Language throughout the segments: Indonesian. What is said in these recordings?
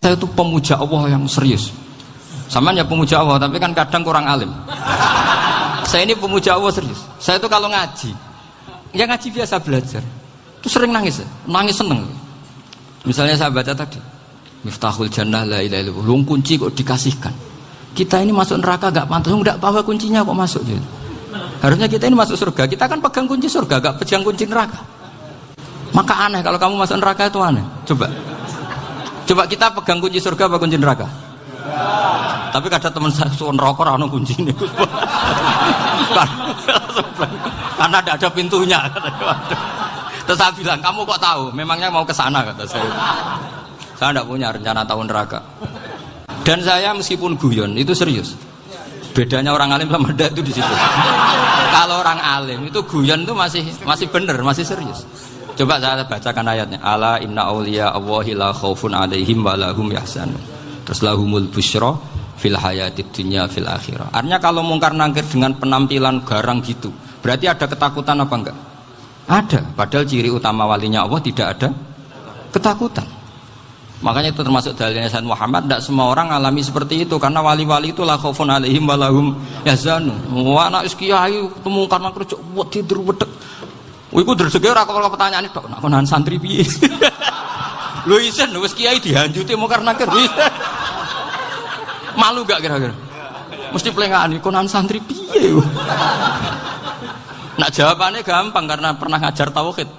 Saya itu pemuja Allah yang serius. Sama ya pemuja Allah, tapi kan kadang kurang alim. Saya ini pemuja Allah serius. Saya itu kalau ngaji, ya ngaji biasa belajar, itu sering nangis seneng. Misalnya saya baca tadi, Miftahul Jannah la ilaha illallah, luang kunci kok dikasihkan. Kita ini masuk neraka gak pantas, enggak bawa kuncinya kok masuk gitu. Harusnya kita ini masuk surga, kita kan pegang kunci surga, gak pegang kunci neraka. Maka aneh kalau kamu masuk neraka itu aneh. Coba kita pegang kunci surga apa kunci neraka? Tapi kadang teman saya suon rokok rano kunci ini. Karena tidak ada pintunya. Terus saya bilang, kamu kok tahu? Memangnya mau ke sana kata saya. Saya tidak punya rencana tahu neraka. Dan saya meskipun guyon itu serius. Bedanya orang alim sama ndak itu di situ. Kalau orang alim itu guyon itu masih benar, masih serius. Coba saya bacakan ayatnya. Ala inna auliya Allahi la khaufun alaihim wa lahum yahzanun. Terus lahumul busyra fil hayatid dunya fil akhirah. Artinya kalau mungkar nangkir dengan penampilan garang gitu, berarti ada ketakutan apa enggak? Ada. Padahal ciri utama walinya Allah tidak ada ketakutan. Makanya itu termasuk dalilnya Sayyid Muhammad. Tidak semua orang alami seperti itu, karena wali-wali itu la khaufun alaihim wa lahum yahzanun. Wah anak kiai ketemu karena kerja buat tidur wedek. Iku rezeki ora kok pertanyaan itu, nak konan santri piye? Lho isen wis kiai dihanjuti mungkar nakir. Malu gak kira-kira? Mesti pelengane konan santri piye? Nak jawabannya gampang karena pernah ngajar tauhid.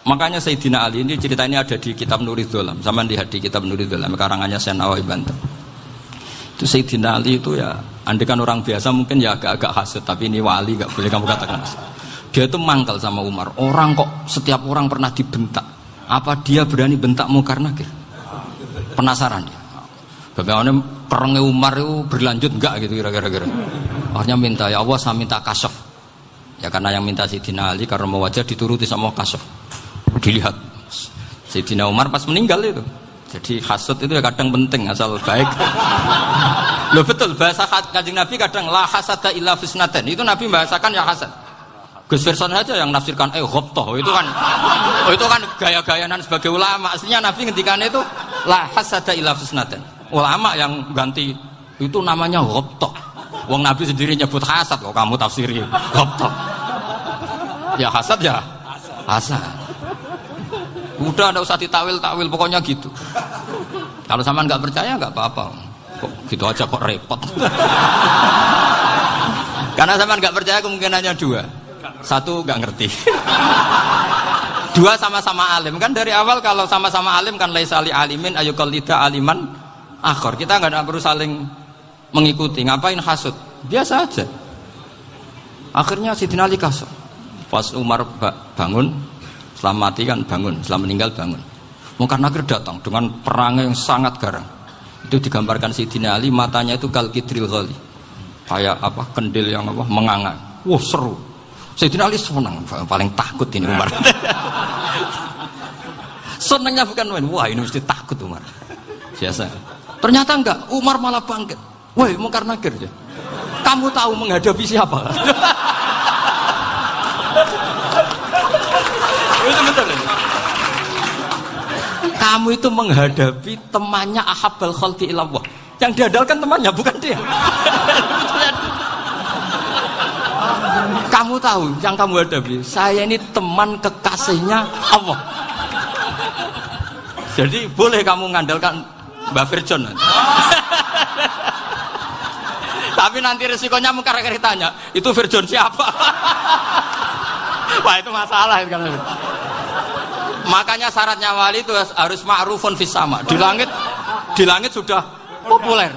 Makanya Sayyidina Ali ini ceritanya ada di kitab Nurul Dholam. Sama lihat di kitab Nurul Dholam karangannya Syekh Nawawi Banten. Itu Sayyidina Ali itu ya, andekan orang biasa mungkin ya agak-agak hasud, tapi ini wali gak boleh kamu katakan. Dia itu mangkal sama Umar. Orang kok setiap orang pernah dibentak. Apa dia berani bentak mungkar nakir? Penasaran dia. Bagaimana kerengnya Umar itu berlanjut enggak gitu kira-kira. Akhirnya minta, ya Allah saya minta kasyaf. Ya karena yang minta Sayyidina Ali karena mau wajah dituruti sama kasyaf. Dilihat Sayyidina Umar pas meninggal itu. Jadi hasud itu ya kadang penting asal baik. Loh betul bahasa Kanjeng Nabi kadang la hasada illa fisnaten. Itu Nabi bahasakan ya hasad. Gus Verson saja yang nafsirkan ghobtoh itu kan gaya-gayanan sebagai ulama. Aslinya Nabi ngendikannya itu la hasada illa fisnaten. Ulama yang ganti itu namanya ghobtoh. Wong Nabi sendiri nyebut hasad kok kamu tafsiri ghobtoh. Ya hasad ya hasad. Udah enggak usah ditawil-tawil pokoknya gitu. Kalau sama nggak percaya nggak apa-apa. Kok gitu aja kok repot. Karena sama nggak percaya kemungkinannya dua. Satu nggak ngerti. Dua sama-sama alim. Kan dari awal kalau sama-sama alim kan laisa li alimin ayuqallida aliman akhor. Kita nggak perlu saling mengikuti. Ngapain hasud? Biasa aja. Akhirnya Sayyidina Ali kasar. Pas Umar bangun, setelah mati kan bangun, setelah meninggal bangun. Mungkar nakir datang dengan perang yang sangat garang. Itu digambarkan Sayyidina Ali matanya itu kal kidril ghali. Kayak apa? Kendil yang apa? Menganga. Wah, seru. Sayyidina Ali senang, paling takut ini Umar. Senangnya bukan main. Wah, ini mesti takut Umar. Biasa. Ternyata enggak, Umar malah bangkit. Woi, mungkar nakir ya. Kamu tahu menghadapi siapa? Itu betul. Kamu itu menghadapi temannya ahabbal khalqi ilallah. Yang diandalkan temannya bukan dia. Kamu tahu yang kamu hadapi, saya ini teman kekasihnya Allah. Jadi boleh kamu mengandalkan Mbak Virjon. Tapi nanti resikonya mungkar tanya, itu Virjon siapa? Wah itu masalah kan. Makanya syaratnya wali itu harus ma'rufun fis sama. Di langit sudah populer.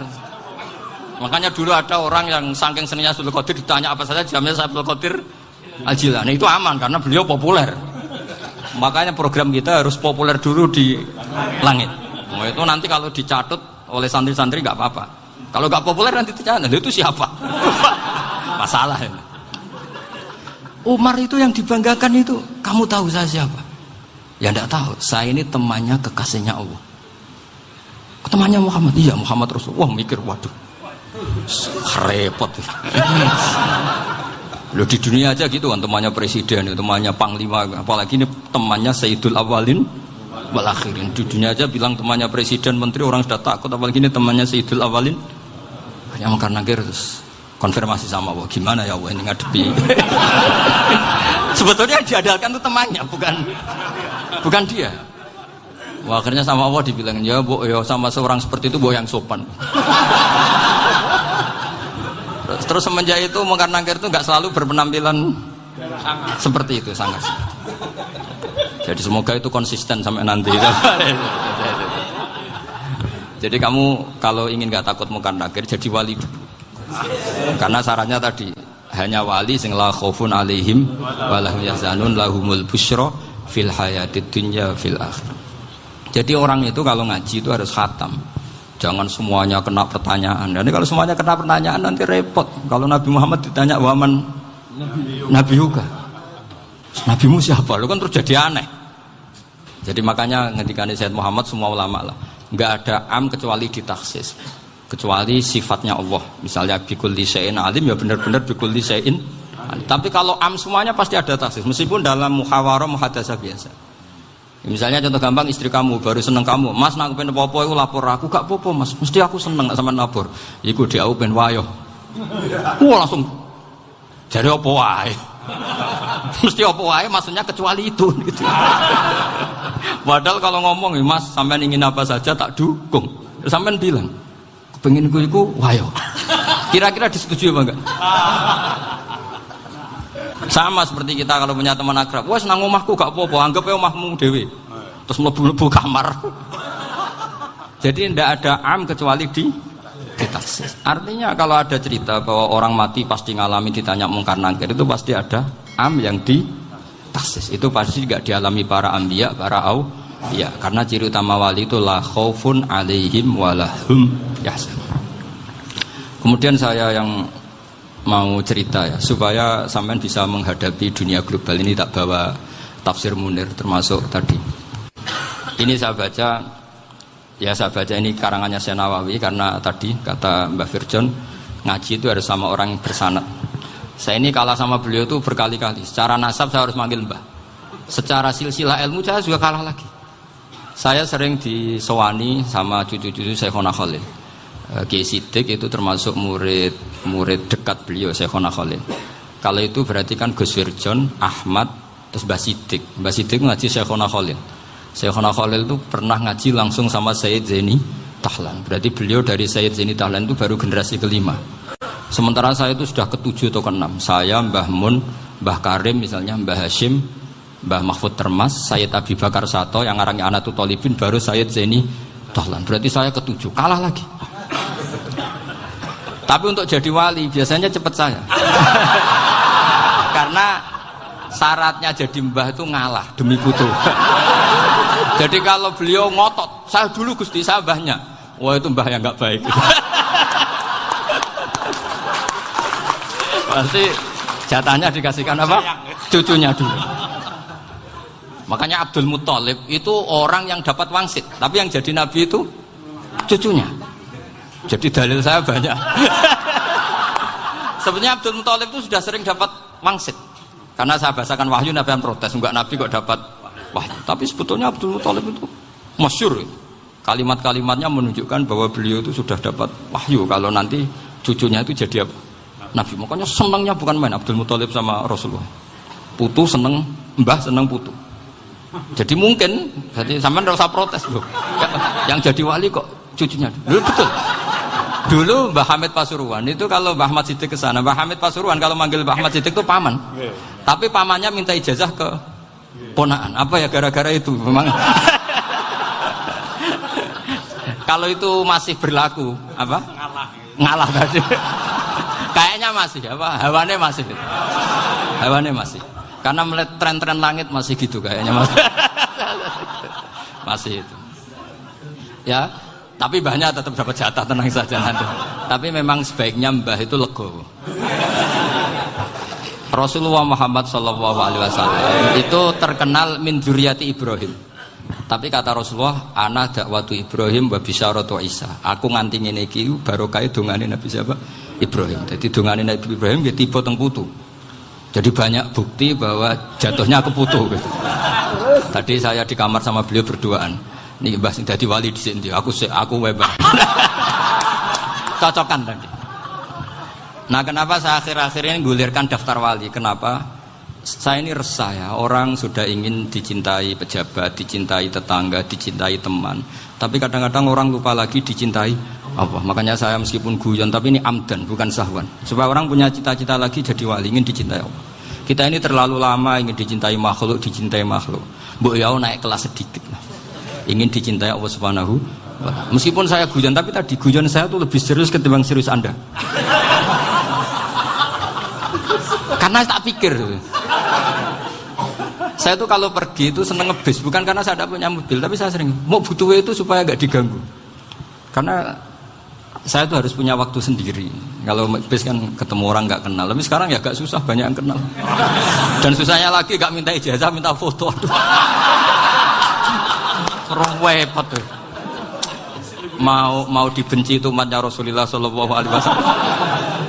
Makanya dulu ada orang yang saking seninya Abdul Qadir ditanya apa saja jamnya Abdul Qadir Al-Jilani. Itu aman karena beliau populer. Makanya program kita harus populer dulu di langit. Nah, itu nanti kalau dicatut oleh santri-santri nggak apa-apa. Kalau nggak populer nanti dicatat itu siapa? Masalah ini. Umar itu yang dibanggakan itu, kamu tahu saya siapa? Ya enggak tahu, saya ini temannya kekasihnya Allah. Temannya Muhammad, iya Muhammad Rasul. Wah mikir, waduh, repot. Loh di dunia aja gitu kan, temannya presiden, temannya panglima, apalagi ini temannya Sayyidul Awalin wal akhirin. Di dunia aja bilang temannya presiden, menteri, orang sudah takut, apalagi ini temannya Sayyidul Awalin. Yang mungkar nakir terus konfirmasi sama Allah, gimana ya Allah ini ngadepi. Sebetulnya yang diadalkan itu temannya, bukan dia. Wah, akhirnya sama Allah dibilang, ya Bu, ya sama seorang seperti itu Bu yang sopan. Terus semenjak itu mungkar nakir itu nggak selalu berpenampilan seperti itu, sangat. Jadi semoga itu konsisten sampai nanti. Jadi kamu kalau ingin nggak takut mungkar nakir, jadi wali dulu. Karena syaratnya tadi hanya wali sing la khaufun alaihim walahum yahzanun lahumul busyra fil hayatid dunya fil akhir. Jadi orang itu kalau ngaji itu harus khatam. Jangan semuanya kena pertanyaan. Dan kalau semuanya kena pertanyaan nanti repot. Kalau Nabi Muhammad ditanya waman Nabi juga. Nabimu siapa? Lu kan terus jadi aneh. Jadi makanya ngendikane Sayyid Muhammad semua ulama lah, enggak ada am kecuali ditaksis. Kecuali sifatnya Allah. Misalnya bikulli syai'in alim ya benar-benar bikulli syai'in. Tapi kalau am semuanya pasti ada taksis. Meskipun dalam muhawarah muhadasah biasa. Misalnya contoh gampang, istri kamu baru seneng kamu, Mas nak pengen apa-apa itu lapor aku, gak apa-apa Mas, mesti aku seneng gak sama lapor. Iku dia aku pengen wayo. Wah langsung jadi apa wae. Mesti apa wae maksudnya kecuali itu gitu. Padahal kalau ngomong, Mas sampean ingin apa saja tak dukung. Sampean bilang, kepengin iku wayo. Kira-kira disetujui apa enggak? Sama seperti kita kalau punya teman akrab, wes nang omahku gak apa-apa, anggap ya omahmu dewe. Terus mlebu-mlebu kamar. Jadi tidak ada am kecuali ditaksis. Artinya kalau ada cerita bahwa orang mati pasti ngalami ditanya mungkar nakir, itu pasti ada am yang ditaksis. Itu pasti juga dialami para anbiya, para auliya. Karena ciri utama wali itu la khaufun alaihim walahum yahzanun. Kemudian saya yang mau cerita ya, supaya sampean bisa menghadapi dunia global ini, tak bawa tafsir Munir termasuk tadi. Ini saya baca ini karangannya Syekh Nawawi, karena tadi kata Mbah Firjon ngaji itu harus sama orang yang bersanad. Saya ini kalah sama beliau itu berkali-kali. Secara nasab saya harus manggil Mbah. Secara silsilah ilmu saya juga kalah lagi. Saya sering disewani sama cucu-cucu Syekhona Khalil. Kiai Siddiq itu termasuk murid dekat beliau, Syekhona Khalil. Kalau itu berarti kan Gus Wirjon, Ahmad, terus Mbah Siddiq. Mbah Siddiq ngaji Syekhona Khalil. Syekhona Khalil itu pernah ngaji langsung sama Sayyid Zaini Tahlan. Berarti beliau dari Sayyid Zaini Tahlan itu baru generasi kelima. Sementara saya itu sudah ke-7 atau ke-6. Saya, Mbah Mun, Mbah Karim misalnya, Mbah Hashim, Mbah Mahfud Termas, Sayyid Abi Bakar Sato, yang arangnya Anatul Tolibin, baru Sayyid Zaini Tahlan. Berarti saya ke-7, kalah lagi. Tapi untuk jadi wali biasanya cepat saya. Karena syaratnya jadi mbah itu ngalah demi putu. Jadi kalau beliau ngotot, saya dulu Gusti, saya mbahnya. Wah itu mbah yang nggak baik. Pasti jatahnya dikasihkan apa? Cucunya dulu. Makanya Abdul Muthalib itu orang yang dapat wangsit, tapi yang jadi nabi itu cucunya. Jadi dalil saya banyak. Sebenarnya Abdul Muthalib itu sudah sering dapat wangsit. Karena saya bahasakan wahyu, Nabi yang protes, enggak Nabi kok dapat wahyu. Tapi sebetulnya Abdul Muthalib itu masyhur. Kalimat-kalimatnya menunjukkan bahwa beliau itu sudah dapat wahyu kalau nanti cucunya itu jadi apa? Nabi. Makanya senangnya bukan main Abdul Muthalib sama Rasulullah. Putu seneng, mbah seneng putu. Jadi mungkin, jadi sampean enggak usah protes loh. Yang jadi wali kok cucunya. Loh, betul. Dulu Mbah Hamid Pasuruan itu kalau Mbah Ahmad Siddiq ke sana, Mbah Hamid Pasuruan kalau manggil Mbah Ahmad Siddiq itu paman. Tapi pamannya minta ijazah ke ponaan. Apa ya gara-gara itu memang. Kalau itu masih berlaku, apa? Ngalah tadi. Kayaknya masih apa? Hawane masih. Hawane masih. Karena melihat tren-tren langit masih gitu kayaknya masih. Masih itu. Ya. Tapi mbahnya tetap dapat jatah, tenang saja nanti. Tapi memang sebaiknya mbah itu legowo. Rasulullah Muhammad SAW itu terkenal min dzurriyyati Ibrahim. Tapi kata Rasulullah, ana dakwatu Ibrahim wa bisyaratu Isa. Aku nganti ngene iki barokah dongane Nabi siapa? Ibrahim. Jadi dongane Nabi Ibrahim nggih tiba teng putu. Jadi banyak bukti bahwa jatuhnya ke putu gitu. Tadi saya di kamar sama beliau berduaan. Nih Mbah sing dadi wali di sini. Aku Mbah. Cocokan tadi. Nah, kenapa saya akhir-akhir ini gulirkan daftar wali? Kenapa? Saya ini resah ya, orang sudah ingin dicintai pejabat, dicintai tetangga, dicintai teman. Tapi kadang-kadang orang lupa lagi dicintai Allah. Makanya saya meskipun guyon, tapi ini amdan, bukan sahwan. Supaya orang punya cita-cita lagi jadi wali, ingin dicintai Allah. Kita ini terlalu lama ingin dicintai makhluk. Mbok ya naik kelas sedikit lah. Ingin dicintai Allah Subhanahu wa ta'ala. Meskipun saya guyon, tapi tadi guyon saya tuh lebih serius ketimbang serius Anda. Karena tak pikir. Saya tuh kalau pergi itu seneng ngebis, bukan karena saya tidak punya mobil, tapi saya sering mau butuh itu supaya gak diganggu. Karena saya tuh harus punya waktu sendiri. Kalau bis kan ketemu orang gak kenal, tapi sekarang ya gak susah, banyak yang kenal. Dan susahnya lagi gak minta ijazah, minta foto. Repot tuh. Mau dibenci itu umatnya Rasulullah Shallallahu Alaihi Wasallam.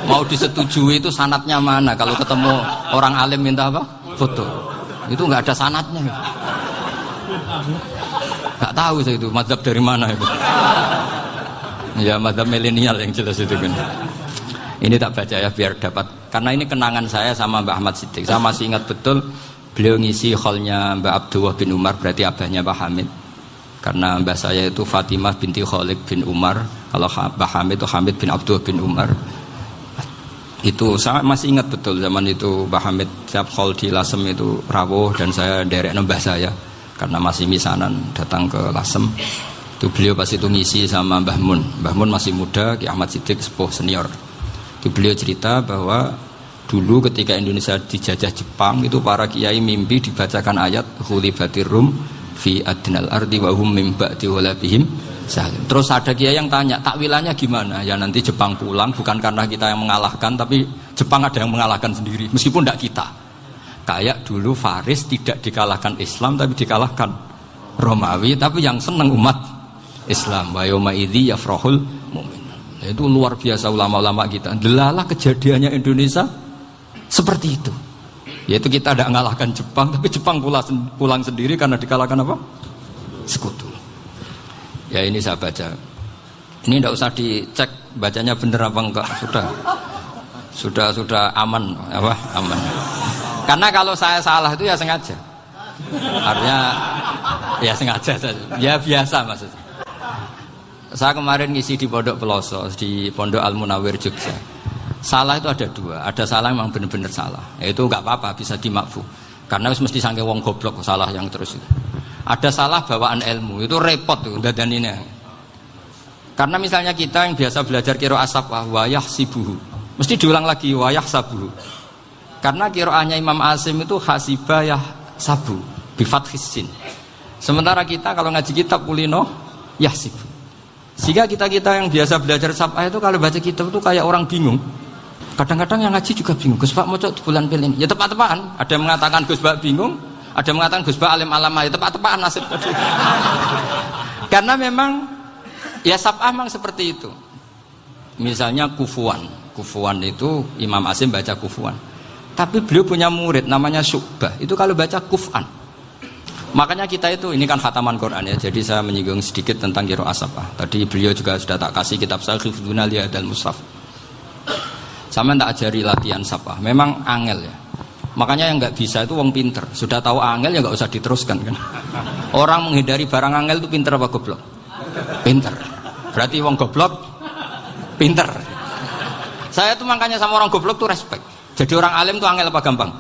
Mau disetujui itu sanatnya mana? Kalau ketemu orang alim minta apa? Foto. Itu nggak ada sanatnya. Nggak tahu saya itu mazhab dari mana itu. Ya mazhab milenial yang jelas itu kan. Ini tak baca ya biar dapat. Karena ini kenangan saya sama Mbak Ahmad Siddiq. Saya masih ingat betul beliau ngisi hallnya Mbak Abdullah bin Umar, berarti abahnya Mbak Hamid. Karena mbah saya itu Fatimah binti Khalid bin Umar. Kalau Mbak Hamid itu Hamid bin Abdullah bin Umar. Itu saya masih ingat betul zaman itu Mbah Hamid siap hall di Lasem itu rawuh dan saya derek mbah saya karena masih misanan datang ke Lasem. Itu beliau pas itu ngisi sama Mbah Mun. Mbah Mun masih muda, Ki Ahmad Siddiq sepuh senior. Itu beliau cerita bahwa dulu ketika Indonesia dijajah Jepang itu para kiai mimpi dibacakan ayat Khulifatir Rum fi adnal ardi wa hum min ba'di walabihim. Terus ada kiai yang tanya, takwilannya gimana? Ya nanti Jepang pulang bukan karena kita yang mengalahkan, tapi Jepang ada yang mengalahkan sendiri, meskipun tidak kita. Kayak dulu Faris tidak dikalahkan Islam, tapi dikalahkan Romawi, tapi yang senang umat Islam. Wa yauma idzi yafrahul mu'min. Itu luar biasa ulama-ulama kita. Delalah kejadiannya Indonesia seperti itu. Yaitu kita tidak mengalahkan Jepang, tapi Jepang pulang sendiri karena dikalahkan apa? Sekutu. Ya ini saya baca. Ini tidak usah dicek bacanya benar apa enggak. Sudah aman apa? Aman. Karena kalau saya salah itu ya sengaja. Artinya ya sengaja saja. Ya biasa maksudnya. Saya kemarin ngisi di Pondok Peloso, di Pondok Al Munawir Jogja. Salah itu ada dua. Ada salah yang memang benar-benar salah. Itu enggak apa-apa, bisa dimakfu. Karena mesti sangke wong goblok salah yang terus itu. Ada salah bawaan ilmu, itu repot tuh dadaninnya. Karena misalnya kita yang biasa belajar qiraah sab'ah wa yahsibuhu, mesti diulang lagi wa yahsabuhu. Karena qiraahnya Imam Asim itu hasibah yahsabu bi fathis sin. Sementara kita kalau ngaji kitab kulino yahsibu. Sehingga kita yang biasa belajar sab'ah itu kalau baca kitab itu kayak orang bingung. Kadang-kadang yang ngaji juga bingung. Gus Pak mau cok bulan pilih. Ya tepat-tepatan. Ada yang mengatakan Gus Pak bingung. Ada yang mengatakan Gus Ba alim alama, ya tepat-tepatan nasib tadi. Karena memang ya sab'ah memang seperti itu. Misalnya kufuan itu Imam Asim baca kufuan. Tapi beliau punya murid namanya Syu'bah. Itu kalau baca kuf'an. Makanya kita itu, ini kan khataman Quran ya. Jadi saya menyinggung sedikit tentang qiraah sab'ah. Tadi beliau juga sudah tak kasih kitab saya Hifdzuna Liyadal Mushaf. Sama tak ajari latihan sab'ah. Memang angel ya. Makanya yang nggak bisa itu wong pinter. Sudah tahu angel ya nggak usah diteruskan kan. Orang menghindari barang angel itu pinter apa goblok? Pinter. Berarti wong goblok pinter. Saya tuh makanya sama orang goblok tuh respect. Jadi orang alim tuh angel apa gampang?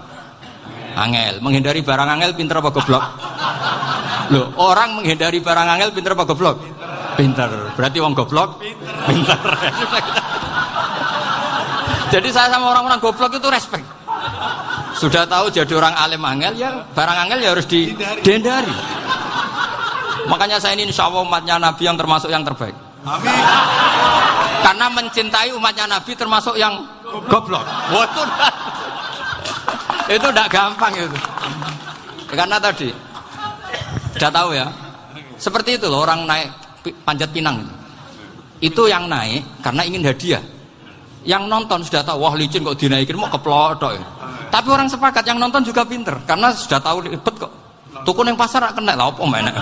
Angel. Menghindari barang angel pinter apa goblok? Loh, orang menghindari barang angel pinter apa goblok? Pinter. Berarti wong goblok pinter. Jadi saya sama orang-orang goblok itu respect. Sudah tahu jadi orang alim angel ya barang angel ya harus dihindari. Makanya saya ini insya Allah umatnya Nabi yang termasuk yang terbaik. Amin. Karena mencintai umatnya Nabi termasuk yang goblok. Itu tidak gampang itu. Karena tadi sudah tahu ya. Seperti itu loh orang naik Panjat Pinang itu yang naik karena ingin hadiah. Yang nonton sudah tahu wah licin kok dinaikin mau keplodok ya. Tapi orang sepakat yang nonton juga pinter karena sudah tahu ribet kok Tuku ning pasar rak kena lha opo menek.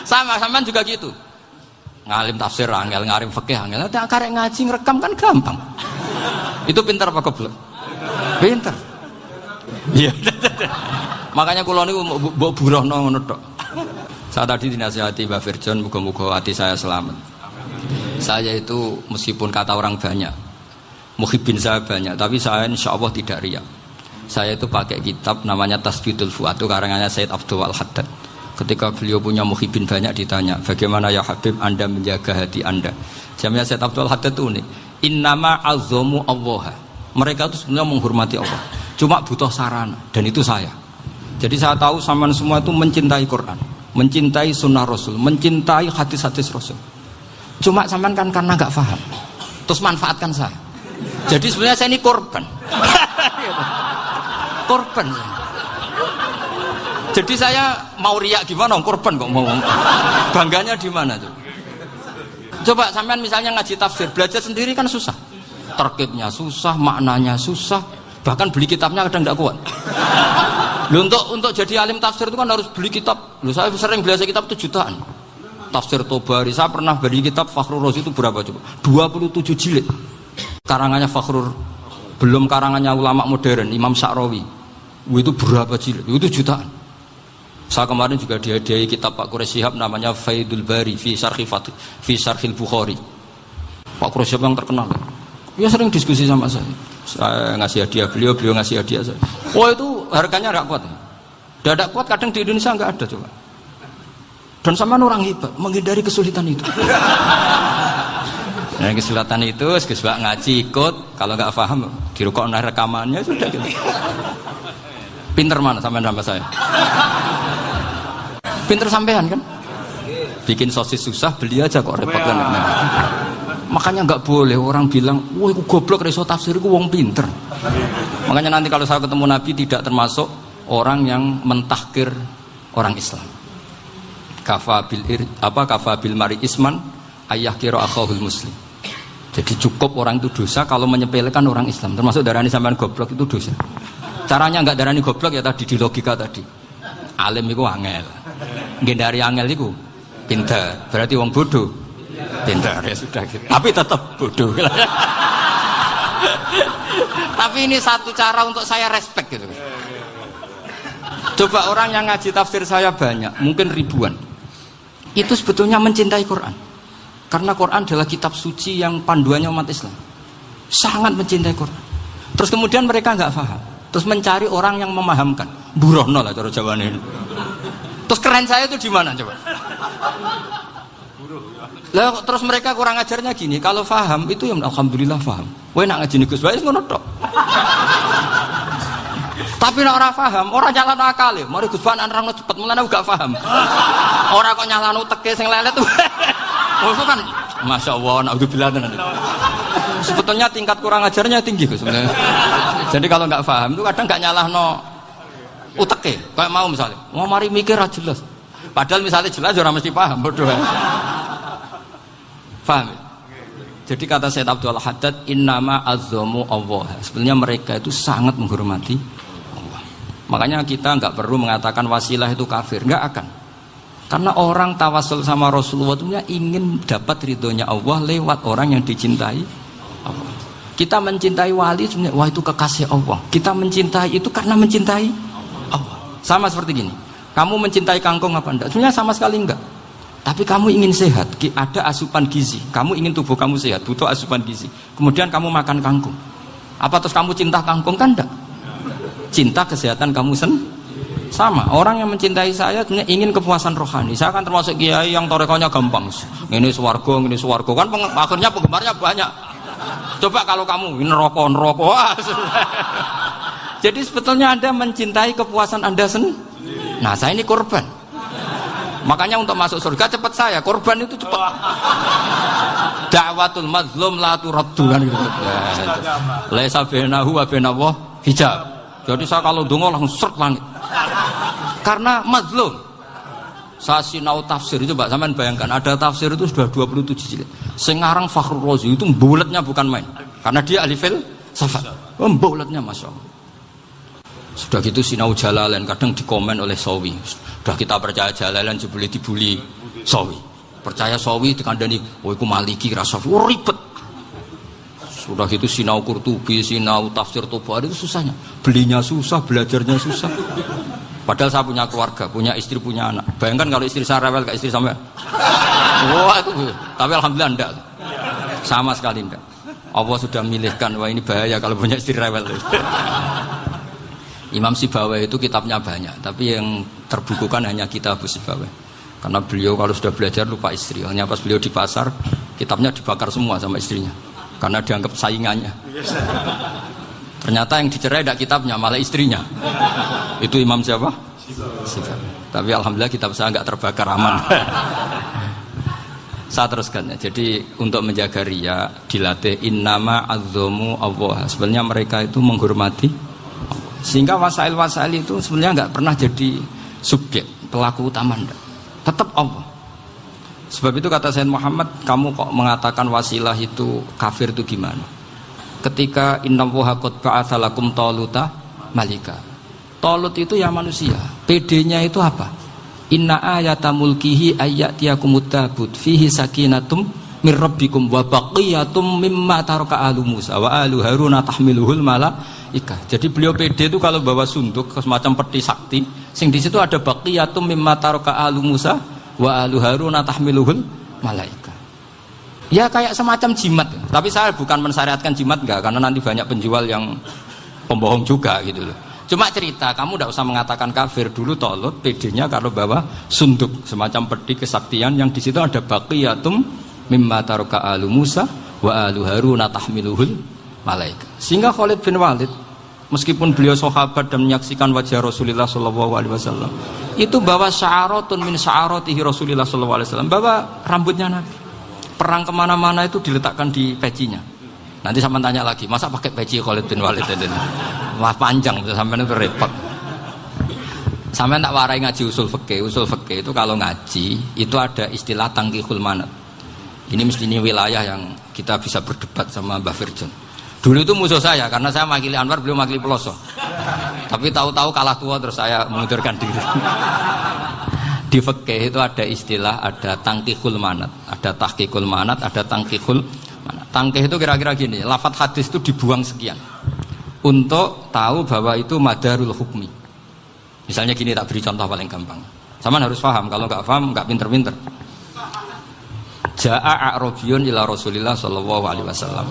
Sama juga gitu. Ngalim tafsir angel, ngalim fikih angel. Nek karek ngaji ngrekam kan gampang. Itu pintar apa goblok? Pintar. Iya. Makanya kula niku mbok burohno ngono tok. Saya tadi dinasihati Mbak Firjon, muga-muga hati saya selamat. Saya itu meskipun kata orang banyak, muhibbin saya banyak, tapi saya insya Allah tidak riya. Saya itu pakai kitab namanya Tasbidul Fuad, itu karangannya Sayyid Abdul Haddad. Ketika beliau punya muhibbin banyak ditanya, bagaimana ya Habib Anda menjaga hati Anda? Jamnya Sayyid Abdul Haddad itu unik. Innama azzamu Allah. Mereka itu sebenarnya menghormati Allah, cuma butuh sarana, dan itu saya. Jadi saya tahu sampean semua itu mencintai Quran, mencintai sunnah Rasul, mencintai hadis-hadis Rasul. Cuma sampean kan karena nggak paham, terus manfaatkan saya. Jadi sebenarnya saya ini korban. Korban. Jadi saya mau riak gimana? Korban kok mau. Bangganya di mana tuh? Coba sampean misalnya ngaji tafsir, belajar sendiri kan susah. Terkibnya susah, maknanya susah, bahkan beli kitabnya kadang tidak kuat. Loh, untuk jadi alim tafsir itu kan harus beli kitab. Loh, saya sering belajar kitab itu jutaan. Tafsir Tobari, saya pernah beli kitab Fakhrur Razi itu berapa coba? 27 jilid. Karangannya Fakhrur, belum karangannya ulama modern, Imam Sya'rawi. Itu berapa jilid? Itu jutaan. Saya kemarin juga dihadiahi kitab Pak Quraish Shihab namanya Faidul Bari fi Syarhil Bukhari. Pak Quraish Shihab yang terkenal. Dia sering diskusi sama saya. Saya ngasih hadiah beliau ngasih hadiah saya. Oh itu harganya nggak kuat. Tidak kuat kadang di Indonesia nggak ada coba. Dan sama orang hebat menghindari kesulitan itu. Nah, kesulitan itu sebab ngaji ikut, kalau nggak paham dirukok rekamannya sudah gitu. Pinter mana sampean sama saya? Pinter sampean kan? Bikin sosis susah, beli aja kok repot kan. Makanya nggak boleh orang bilang, wah aku goblok reso tafsir aku wong pinter. Makanya nanti kalau saya ketemu Nabi tidak termasuk orang yang mentahkir orang Islam. Kafa bil mari isman ayah kira akhahul muslim. Jadi cukup orang itu dosa kalau menyepelekan orang Islam. Termasuk darani sampean goblok itu dosa. Caranya nggak darani goblok ya tadi di logika tadi. Alim itu angel. Ngendari angel itu pinter. Berarti wong bodoh. Pinter ya sudah gitu. Tapi tetap bodoh. Tapi ini satu cara untuk saya respect gitu. Coba orang yang ngaji tafsir saya banyak, mungkin ribuan. Itu sebetulnya mencintai Quran. Karena Quran adalah kitab suci yang panduannya umat Islam. Sangat mencintai Quran. Terus kemudian mereka nggak paham. Terus mencari orang yang memahamkan. Burohno lah cara Jawa ini. Terus keren saya itu di mana coba? Lah terus mereka kurang ajarnya gini, kalau paham itu ya alhamdulillah paham. Kowe nak ngaji Gus bae ngono tok. Tapi nek ora paham, ora nyalano akale. Mari Gus Bahan nerangno cepet mulane gak paham. Ora kok nyalano teke sing lelet. Itu kan masyaallah naudzubillah tenan. Sebetulnya tingkat kurang ajarnya tinggi Gus sebenarnya. Jadi kalau nggak paham itu kadang nggak nyalahno uteke. Kayak mau misalnya, mau mari mikir aja jelas. Padahal misalnya jelas orang mesti paham, bodoh. Paham? Jadi kata Sayyid Abdul Haddad, innama azzamu Allah. Sebenarnya mereka itu sangat menghormati Allah. Makanya kita nggak perlu mengatakan wasilah itu kafir, nggak akan. Karena orang tawasul sama Rasulullah itu ingin dapat ridhonya Allah lewat orang yang dicintai Allah. Kita mencintai wali sebenarnya, wah itu kekasih Allah. Kita mencintai itu karena mencintai Allah. Sama seperti gini. Kamu mencintai kangkung apa enggak? Sebenarnya sama sekali enggak. Tapi kamu ingin sehat, ada asupan gizi. Kamu ingin tubuh kamu sehat, butuh asupan gizi. Kemudian kamu makan kangkung. Apa terus kamu cinta kangkung kan enggak? Cinta kesehatan kamu sama. Orang yang mencintai saya sebenarnya ingin kepuasan rohani. Saya kan termasuk kiai yang torekonya gampang. Ini swarga, kan akhirnya penggemarnya banyak. Coba kalau kamu neraka. Jadi sebetulnya Anda mencintai kepuasan Anda sendiri. Nah, saya ini korban. Makanya untuk masuk surga cepat saya, korban itu cepat. Da'watul mazlum la turaddu kan gitu. Laisa bainahu wa bainallah hijab. Jadi saya kalau donga langsung seret langit. Karena mazlum. Saya sinau tafsir itu, Pak, sampean bayangkan ada tafsir itu sudah 27 jilid. Sing ngarang Fakhrur Razi itu buletnya bukan main. Karena dia ahli filsafat. Buletnya masyaallah. Sudah gitu sinau Jalalain kadang dikomen oleh Sawi. Sudah kita percaya Jalalain jebule dibuli Sawi. Percaya Sawi dikandani, "Oh iku Maliki rasa ribet." Sudah gitu sinau Qurtubi, sinau tafsir Tabari itu susahnya. Belinya susah, belajarnya susah. Padahal saya punya keluarga, punya istri, punya anak. Bayangkan kalau istri saya rewel, kayak istri sampai. Wah itu, tapi alhamdulillah enggak. Sama sekali enggak. Allah sudah milihkan, wah ini bahaya kalau punya istri rewel. Imam Sibawai itu kitabnya banyak, tapi yang terbukukan hanya kitab Sibawai. Karena beliau kalau sudah belajar lupa istri. Hanya pas beliau di pasar, kitabnya dibakar semua sama istrinya. Karena dianggap saingannya. Ternyata yang dicerai tidak kitabnya, malah istrinya. Itu Imam siapa? Sibawai. Tapi alhamdulillah kitab saya nggak terbakar, aman. Saya teruskan ya. Jadi untuk menjaga riya dilatih innama azzamu Allah. Sebenarnya mereka itu menghormati Allah. Sehingga wasail-wasail itu sebenarnya nggak pernah jadi subjek pelaku utama, enggak. Tetap Allah. Sebab itu kata Sayyid Muhammad, kamu kok mengatakan wasilah itu kafir itu gimana? Ketika innallaha qad ba'atsa lakum taluta malika. Talut itu ya manusia. PD-nya itu apa? Inna ayata mulkihi ayyatiyakumut tabut fihi sakinatum mir rabbikum wa baqiyatum mimma taraka alu Musa wa alu Haruna tahmiluhul malaika. Jadi beliau PD itu kalau bawa sunduk semacam peti sakti, sing di situ ada baqiyatum mimma taraka alu Musa wa alu Haruna tahmiluhul malaika. Ya kayak semacam jimat. Tapi saya bukan mensyariatkan jimat enggak, karena nanti banyak penjual yang pembohong juga gitu loh. Cuma cerita, kamu tidak usah mengatakan kafir. Dulu Talut PD-nya kalau bawa sunduk semacam peti kesaktian yang di situ ada baqiyatum mimma taraka alu Musa wa alu Haruna tahmiluhul malaika. Sehingga Khalid bin Walid meskipun beliau sahabat dan menyaksikan wajah Rasulullah SAW, itu bawa sya'aratun min sya'aratihi Rasulullah SAW, bawa rambutnya Nabi. Perang kemana-mana itu diletakkan di pecinya. Nanti sama tanya lagi, masa pakai peci Khalid bin Walid ini? Wah panjang, sampai itu repot. Sampai tak warai ngaji usul fikih. Usul fikih itu kalau ngaji itu ada istilah tangkihul manat. Ini mestinya wilayah yang kita bisa berdebat sama Mbah Firjon. Dulu itu musuh saya karena saya makili Anwar, beliau makili Peloso. Tapi tahu-tahu kalah tua terus saya mengundurkan diri. Di fikih itu ada istilah, ada tangkihul manat, ada tahqiqul manat, ada tangkihul manat. Tangkih itu kira-kira gini, lafadz hadis itu dibuang sekian untuk tahu bahwa itu madarul hukmi. Misalnya gini, tak beri contoh paling gampang. Sama harus paham, kalau nggak paham nggak pinter-pinter. Ja'a a'rabiyun ila Rasulillah sallallahu alaihi wasallam.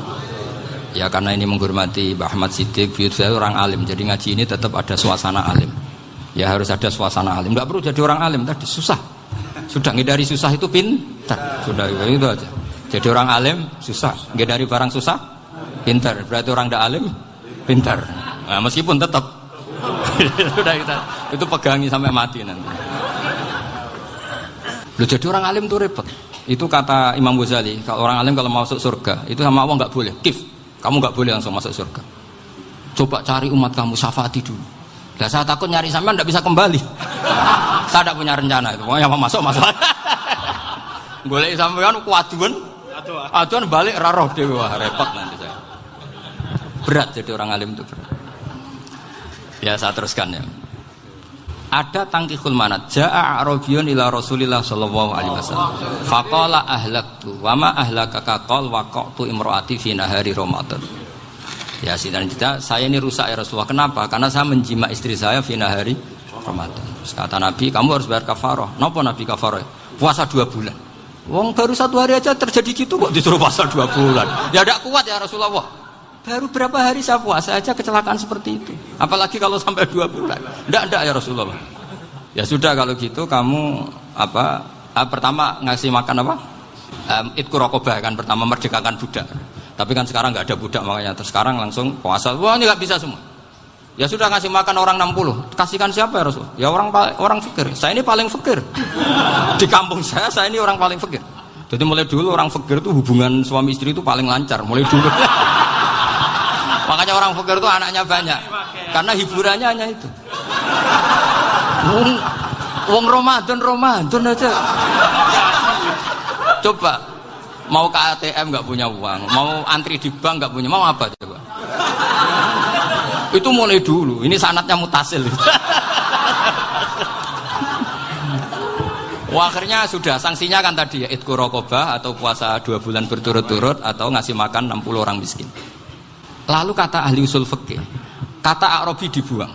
Ya karena ini menghormati Mbah Ahmad Siddiq, saya orang alim, jadi ngaji ini tetap ada suasana alim. Ya harus ada suasana alim. Nggak perlu jadi orang alim tadi, susah. Sudah ngindari susah itu pintar. Sudah itu aja. Jadi orang alim susah, ngindari barang susah pintar. Berarti orang tidak alim pintar. Nah, meskipun tetap sudah kita itu pegangi sampai mati nanti. Loh, jadi orang alim itu repot. Itu kata Imam Ghazali, kalau orang alim kalau mau masuk surga itu sama Allah nggak boleh. Kif, kamu nggak boleh langsung masuk surga. Coba cari umat kamu, syafaati dulu. Nah, saya takut nyari sampean tidak bisa kembali. Saya tidak punya rencana itu. Pokoknya mau masuk. Golek sampean kuaduan. Aduan balik raroh dewe, wah repot nanti saya. Berat jadi orang alim itu berat. Ya saya teruskan ya. Ada tangkihul manat. Ja'a a'rabiyun ila Rasulillah sallallahu alaihi wasallam. Faqala ahlaktu wa ma ahlakaka qal waqatu imraati fi nahari Ramadan. Ya sidang kita, saya ini rusak ya Rasulullah. Kenapa? Karena saya menjima istri saya fi nahari Ramadan. Terus kata Nabi, kamu harus bayar kafarah. Napa Nabi kafarah? Puasa 2 bulan. Wong baru 1 hari aja terjadi gitu kok disuruh puasa 2 bulan. Ya tidak kuat ya Rasulullah. Baru berapa hari saya puasa aja kecelakaan seperti itu. Apalagi kalau sampai 2 bulan. Tidak ya Rasulullah. Ya sudah kalau gitu kamu pertama ngasih makan apa? Itqu raqabah kan, pertama merdekakan budak. Tapi kan sekarang nggak ada budak makanya terus sekarang langsung puasa. Wah ini nggak bisa semua. Ya sudah ngasih makan orang 60. Kasihkan siapa ya Rasul? Ya orang fakir. Saya ini paling fakir. Di kampung saya ini orang paling fakir. Jadi mulai dulu orang fakir itu hubungan suami istri itu paling lancar. Mulai dulu. Makanya orang fakir itu anaknya banyak. Karena hiburannya hanya itu. Wong Ramadan aja. Coba mau ke ATM nggak punya uang, mau antri di bank nggak punya, mau apa coba? Itu mulai dulu. Ini sanadnya mutasil. Wah, akhirnya sudah sanksinya kan tadi ya idku raqabah atau puasa 2 bulan berturut-turut atau ngasih makan 60 orang miskin. Lalu kata ahli usul fikih, kata Arabi dibuang,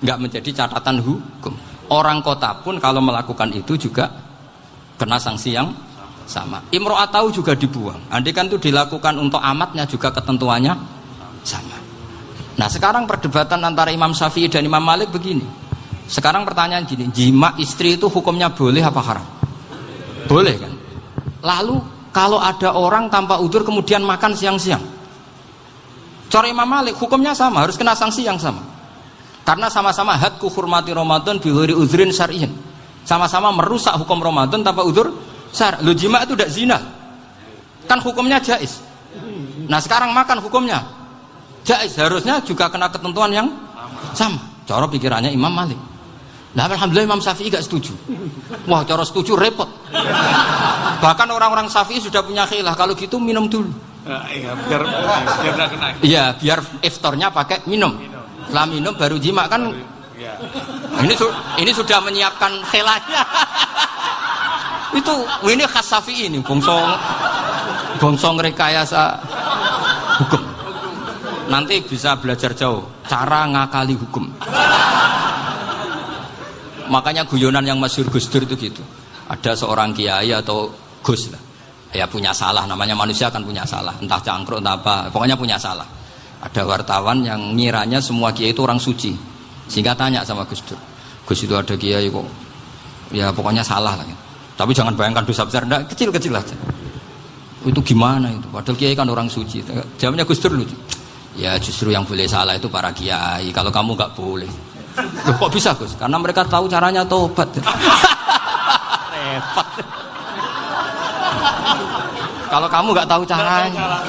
nggak menjadi catatan hukum. Orang kota pun kalau melakukan itu juga kena sanksi yang sama. Imro'atau juga dibuang. Andai kan itu dilakukan untuk amatnya juga ketentuannya sama. Nah sekarang perdebatan antara Imam Syafi'i dan Imam Malik begini. Sekarang pertanyaan gini, jima istri itu hukumnya boleh apa haram? Boleh kan? Lalu kalau ada orang tanpa udzur kemudian makan siang-siang, cara Imam Malik hukumnya sama, harus kena sanksi yang sama. Karena sama-sama hadku hurmati Ramadan bighairi udzrin syar'iyyin. Sama-sama merusak hukum Ramadan tanpa udzur syar'. Lu jima itu tidak zina. Kan hukumnya jaiz. Nah, sekarang makan hukumnya jaiz, harusnya juga kena ketentuan yang sama. Cara pikirannya Imam Malik. Nah, alhamdulillah Imam Syafi'i gak setuju. Wah, cara setuju repot. Bahkan orang-orang Syafi'i sudah punya khilaf, kalau gitu minum dulu. Iya, biar gak kena. Iya, biar iftarnya pakai minum. Setelah minum baru jima kan. Ya. Ini sudah menyiapkan khilafnya. Ini khas Syafi'i ini, bongsong rekayasa hukum. Nanti bisa belajar jauh cara ngakali hukum. Makanya guyonan yang masyhur Gus Dur itu gitu. Ada seorang kiai atau Gus lah, ya punya salah, namanya manusia kan punya salah, entah cangkruk entah apa, pokoknya punya salah. Ada wartawan yang ngiranya semua kiai itu orang suci, sehingga tanya sama Gus Dur, Gus itu ada kiai kok, ya pokoknya salah lah. Tapi jangan bayangkan dosa besar, enggak, kecil-kecil aja. Itu gimana itu? Padahal kiai kan orang suci. Jawabnya Gus Dur lucu. Ya justru yang boleh salah itu para kiai. Kalau kamu nggak boleh. Loh, kok bisa Gus? Karena mereka tahu caranya tobat. Repot. Kalau kamu nggak tahu caranya,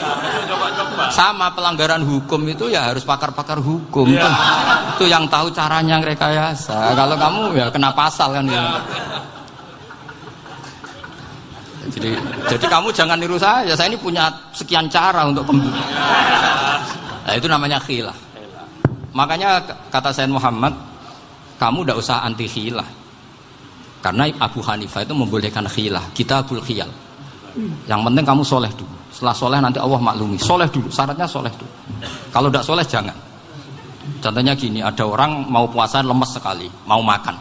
sama pelanggaran hukum itu ya harus pakar-pakar hukum. Ya. Itu yang tahu caranya rekayasa. Kalau kamu ya kena pasal kan. Ya. Jadi kamu jangan niru saya ini punya sekian cara untuk nah, itu namanya khilaf. Makanya kata Sayyid Muhammad, kamu tidak usah anti khilaf, karena Abu Hanifah itu membolehkan khilaf, kitabul khiyal. Yang penting kamu soleh dulu, setelah soleh nanti Allah maklumi. Soleh dulu, syaratnya soleh dulu. Kalau tidak soleh jangan. Contohnya gini, ada orang mau puasa lemes sekali, mau makan,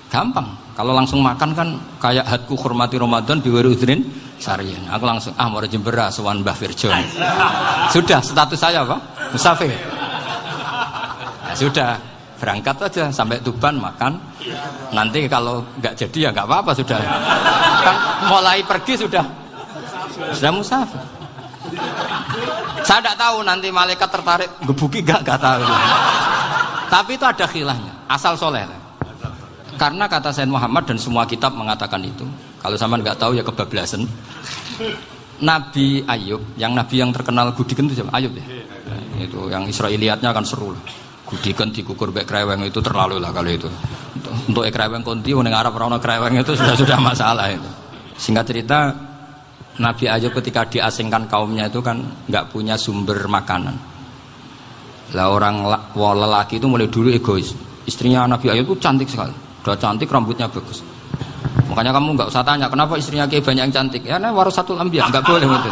gampang. Kalau langsung makan kan kayak hadku hormati Ramadan biwari udrin syar'iyyin. Aku langsung mau jembera sowan Mbah Firjon. Sudah status saya apa? Musafir. Nah, sudah berangkat aja sampai Tuban makan. Nanti kalau nggak jadi ya nggak apa-apa sudah. Kan mulai pergi sudah musafir. Saya tidak tahu nanti malaikat tertarik gebuki nggak tahu. Tapi itu ada khilafnya. Asal soleh. Karena kata Sayyid Muhammad dan semua kitab mengatakan itu. Kalau sama nggak tahu ya kebablasan. Nabi Ayub, yang nabi yang terkenal Gudiken itu siapa? Ayub ya. Nah, itu yang Israiliyatnya kan seru lah. Gudiken dikukur bek kreweng itu terlalu lah kalau itu. Untuk kreweng konti ning Arab ora ono kreweng itu sudah masalah itu. Singkat cerita, Nabi Ayub ketika diasingkan kaumnya itu kan nggak punya sumber makanan. Lah orang lelaki itu mulai dulu egois. Istrinya Nabi Ayub itu cantik sekali. Udah cantik, rambutnya bagus. Makanya kamu nggak usah tanya kenapa istrinya kayak banyak yang cantik. Ya nah warasatul anbiya, nggak boleh gitu.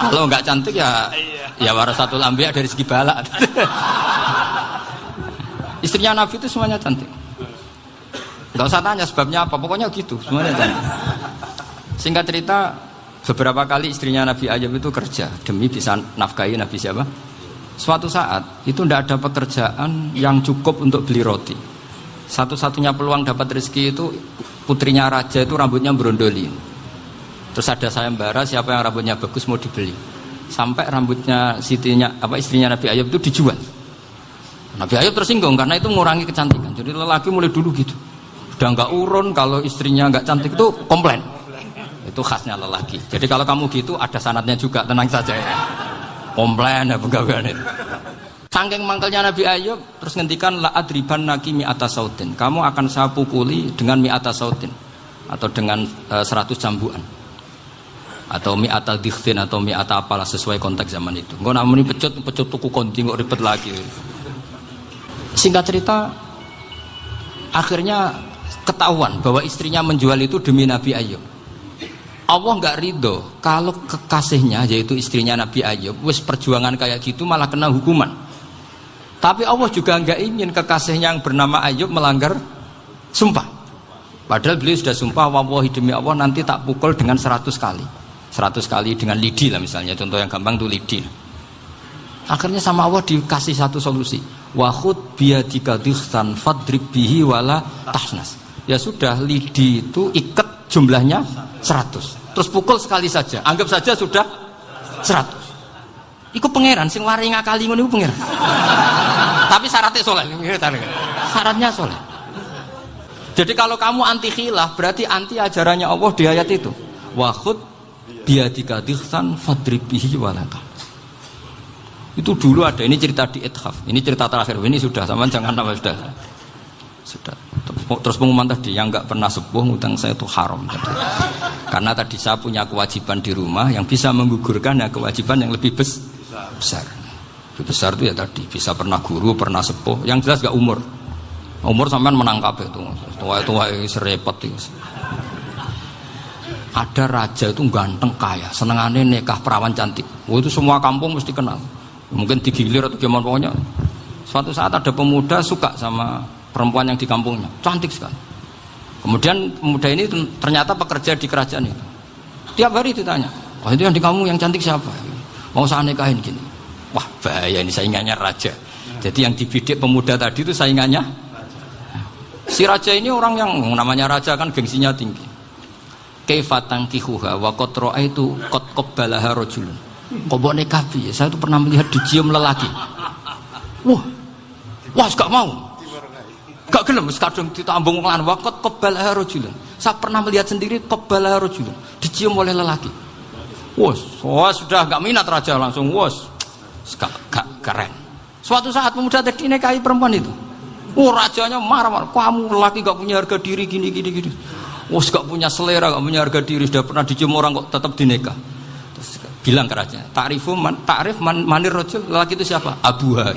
Kalau nggak cantik ya warasatul anbiya dari segi balak. Istrinya Nabi itu semuanya cantik. Nggak usah tanya sebabnya apa, pokoknya gitu, semuanya cantik. Singkat cerita, beberapa kali istrinya Nabi Ayub itu kerja demi bisa nafkahi Nabi siapa? Suatu saat itu tidak ada pekerjaan yang cukup untuk beli roti. Satu-satunya peluang dapat rezeki itu putrinya raja itu rambutnya berondoli. Terus ada sayembara siapa yang rambutnya bagus mau dibeli. Sampai rambutnya istrinya Nabi Ayub itu dijual. Nabi Ayub tersinggung karena itu mengurangi kecantikan. Jadi lelaki mulai dulu gitu. Udah nggak urun kalau istrinya nggak cantik itu komplain. Itu khasnya lelaki. Jadi kalau kamu gitu ada sanadnya juga, tenang saja ya. Komplain ya pegawaian itu. Saking mangkelnya Nabi Ayub terus ngendikan la adriban naki mi'ata sautin. Kamu akan saya pukuli dengan mi'ata sautin atau dengan 100 cambukan. Atau mi'ata dikhtin atau mi'ata apalah sesuai konteks zaman itu. Engko namanya pecut tuku konti kok ribet lagi. Singkat cerita, akhirnya ketahuan bahwa istrinya menjual itu demi Nabi Ayub. Allah nggak ridho kalau kekasihnya yaitu istrinya Nabi Ayub wis perjuangan kayak gitu malah kena hukuman. Tapi Allah juga nggak ingin kekasihnya yang bernama Ayub melanggar sumpah. Padahal beliau sudah sumpah, wallahi demi Allah nanti tak pukul dengan 100 kali. 100 kali dengan lidi lah misalnya, contoh yang gampang tuh lidi. Akhirnya sama Allah dikasih satu solusi. Wa khud biyadika dikhtan fadrib bihi wala tahnas. Ya sudah, lidi itu ikat jumlahnya 100. Terus pukul sekali saja. Anggap saja sudah 100. Iku pangeran sing wari ngakali ngono iku pangeran. Tapi syaratnya soleh. Syaratnya soleh. Jadi kalau kamu anti khilaf berarti anti ajarannya Allah di ayat itu. Wa khud biyadika dikhtan fadrib bihi wala tahnas. Itu dulu ada, ini cerita di Ithaf, ini cerita terakhir, ini sudah, sama jangan nama sudah. Terus pengumuman tadi, yang nggak pernah sepuh ngutang saya itu haram tadi. Karena tadi saya punya kewajiban di rumah yang bisa menggugurkan ya kewajiban yang lebih besar. Lebih besar itu ya tadi, bisa pernah guru, pernah sepuh, yang jelas nggak umur. Umur sampean menangkap itu, tua serepot itu. Ada raja itu ganteng kaya, senengannya nikah perawan cantik. Itu semua kampung mesti kenal. Mungkin digilir atau gimana pokoknya. Suatu saat ada pemuda suka sama perempuan yang di kampungnya, cantik sekali. Kemudian pemuda ini ternyata pekerja di kerajaan itu. Tiap hari ditanya, oh itu yang di kamu yang cantik siapa? Mau saya nikahin gini. Wah bahaya ini, saingannya raja. Jadi yang dibidik pemuda tadi itu saingannya. Si raja ini orang yang namanya raja kan gengsinya tinggi. Kaifatang kihuha wa qad ra'aitu qad qabbalaha rajulun. Kok mbok nikah piye? Saya tuh pernah melihat dicium lelaki. Wah, gak mau. Gak gelem wis kadung ditambung lan waqat qabbalaha rajulun. Saya pernah melihat sendiri qabbalaha rajulun, dicium oleh lelaki. Wah, sudah gak minat raja langsung gak keren. Suatu saat pemuda tadi nikahi perempuan itu. Rajanya marah-marah, kamu lelaki gak punya harga diri gini. Gak punya selera, gak punya harga diri, sudah pernah dicium orang kok tetap dinikah. Bilang ke raja, ta'rif manir rajul, lelaki itu siapa? Abuha.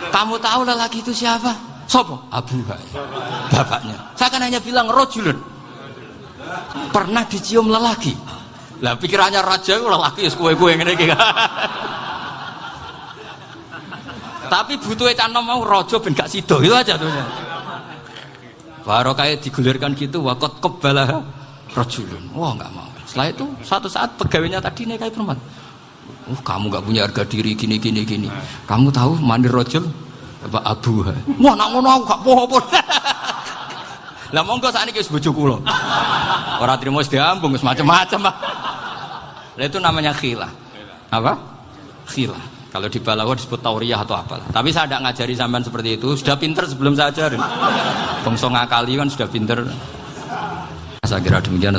Kamu tahu lelaki itu siapa? Sopo? Abuha. Bapaknya. Saya kan hanya bilang rajulun. Pernah dicium lelaki. Lah pikirannya raja itu lelaki ya kue-kue ngene iki. Tapi butuhe canom mau raja ben gak sida, itu aja tuh. Baru kayak digulirkan gitu, waqat qabbalah rajulun. Wah nggak mau. Setelah itu suatu saat pegawainya tadi nikahi perempuan. Kamu nggak punya harga diri gini. Kamu tahu manir rajul apa abuha? Wah nak ngono aku gak apa-apa. Lah monggo sakniki wis bojo kula. Ora trimo wis diambung wis macam-macam. Lah itu namanya khilah. Apa? Khilah. Kalau di Balawa disebut tauriyah atau apalah. Tapi saya tidak ngajari sampean seperti itu. Sudah pinter sebelum saya ajarin. Bangsa ngakali kan sudah pinter. Saya kira demikian.